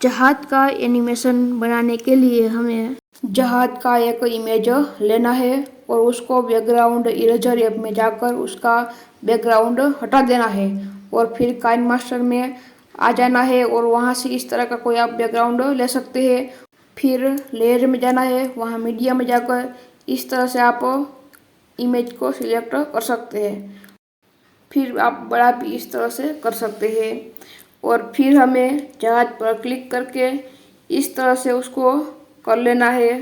जहाज का एनिमेशन बनाने के लिए हमें जहाज का एक इमेज लेना है और उसको बैकग्राउंड इरेजर ऐप में जाकर उसका बैकग्राउंड हटा देना है और फिर काइन मास्टर में आ जाना है और वहाँ से इस तरह का कोई आप बैकग्राउंड ले सकते हैं। फिर लेयर में जाना है, वहाँ मीडिया में जाकर इस तरह से आप इमेज को सिलेक्ट कर सकते हैं। फिर आप बड़ा भी इस तरह से कर सकते हैं और फिर हमें जहाज पर क्लिक करके इस तरह से उसको कर लेना है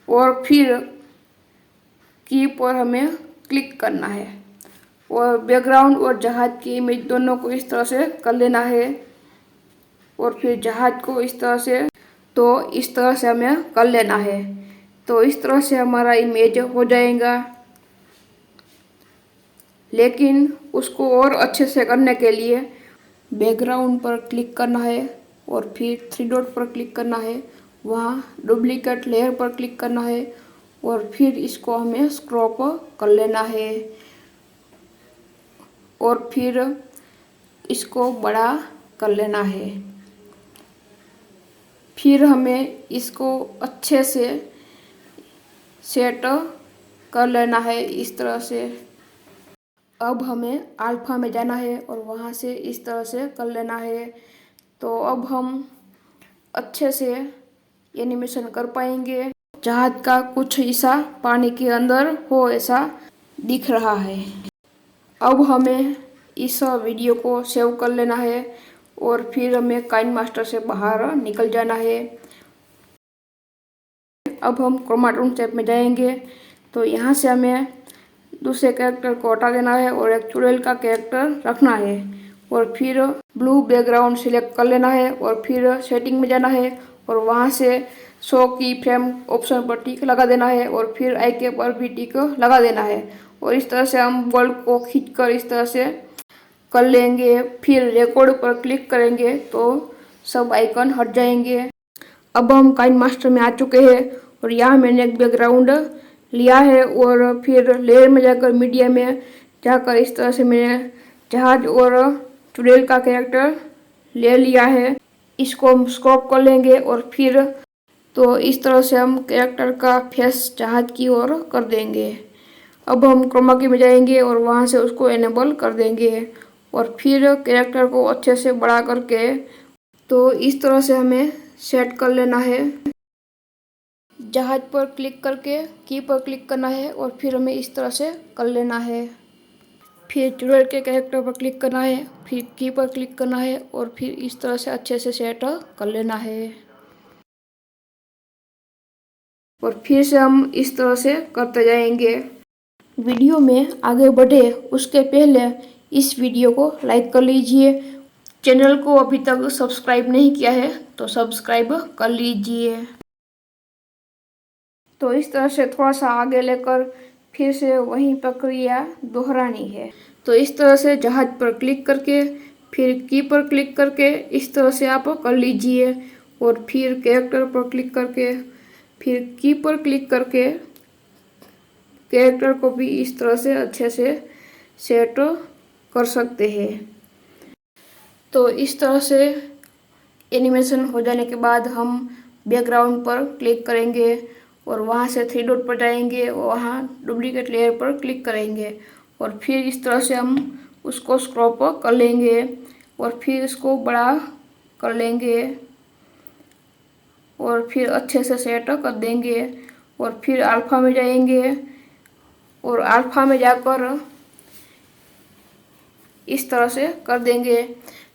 और फिर की पर हमें क्लिक करना है और बैकग्राउंड और जहाज की इमेज दोनों को इस तरह से कर लेना है और फिर जहाज को इस तरह से हमें कर लेना है। तो इस तरह से हमारा इमेज हो जाएगा, लेकिन उसको और अच्छे से करने के लिए बैकग्राउंड पर क्लिक करना है और फिर थ्री डॉट पर क्लिक करना है, वहाँ डुप्लीकेट लेयर पर क्लिक करना है और फिर इसको हमें क्रॉप कर लेना है और फिर इसको बड़ा कर लेना है। फिर हमें इसको अच्छे से सेट कर लेना है इस तरह से। अब हमें अल्फा में जाना है और वहाँ से इस तरह से कर लेना है। तो अब हम अच्छे से एनिमेशन कर पाएंगे। जहाज का कुछ हिस्सा पानी के अंदर हो ऐसा दिख रहा है। अब हमें इस वीडियो को सेव कर लेना है और फिर हमें काइन मास्टर से बाहर निकल जाना है। अब हम क्रोमाटून ऐप में जाएंगे तो यहाँ से हमें दूसरे कैरेक्टर को हटा देना है और एक चुड़ैल का कैरेक्टर रखना है और फिर ब्लू बैकग्राउंड सिलेक्ट कर लेना है और फिर सेटिंग में जाना है और वहाँ से शो की फ्रेम ऑप्शन पर टिक लगा देना है और फिर आई के पर भी टिक लगा देना है और इस तरह से हम वर्ल्ड को खींचकर इस तरह से कर लेंगे। फिर रिकॉर्ड पर क्लिक करेंगे तो सब आइकन हट जाएंगे। अब हम काइन मास्टर में आ चुके हैं और यहाँ मैंने एक बैकग्राउंड लिया है और फिर लेयर में जाकर मीडिया में जाकर इस तरह से मैंने जहाज और चुड़ैल का कैरेक्टर ले लिया है। इसको हम स्क्रॉप कर लेंगे और फिर तो इस तरह से हम कैरेक्टर का फेस जहाज की ओर कर देंगे। अब हम क्रोमा की में जाएंगे और वहाँ से उसको एनेबल कर देंगे और फिर कैरेक्टर को अच्छे से बड़ा करके तो इस तरह से हमें सेट कर लेना है। जहाज पर क्लिक करके की पर क्लिक करना है और फिर हमें इस तरह से कर लेना है। फिर चुड़ैल के कैरेक्टर पर क्लिक करना है, फिर की पर क्लिक करना है और फिर इस तरह से अच्छे से सेट कर लेना है और फिर से हम इस तरह से करते जाएंगे। वीडियो में आगे बढ़े उसके पहले इस वीडियो को लाइक कर लीजिए। चैनल को अभी तक सब्सक्राइब नहीं किया है तो सब्सक्राइब कर लीजिए। तो इस तरह से थोड़ा सा आगे लेकर फिर से वही प्रक्रिया दोहरानी है। तो इस तरह से जहाज पर क्लिक करके फिर की पर क्लिक करके इस तरह से आप कर लीजिए और फिर कैरेक्टर पर क्लिक करके फिर की पर क्लिक करके कैरेक्टर को भी इस तरह से अच्छे से सेट कर सकते हैं। तो इस तरह से एनिमेशन हो जाने के बाद हम बैकग्राउंड पर क्लिक करेंगे और वहाँ से थ्री डॉट पर जाएंगे और वहाँ डुप्लीकेट लेयर पर क्लिक करेंगे और फिर इस तरह से हम उसको स्क्रॉप कर लेंगे और फिर इसको बड़ा कर लेंगे और फिर अच्छे से सेट कर देंगे और फिर अल्फा में जाएंगे और अल्फा में जाकर इस तरह से कर देंगे।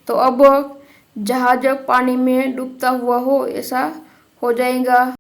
तो अब जहाज पानी में डूबता हुआ हो ऐसा हो जाएगा।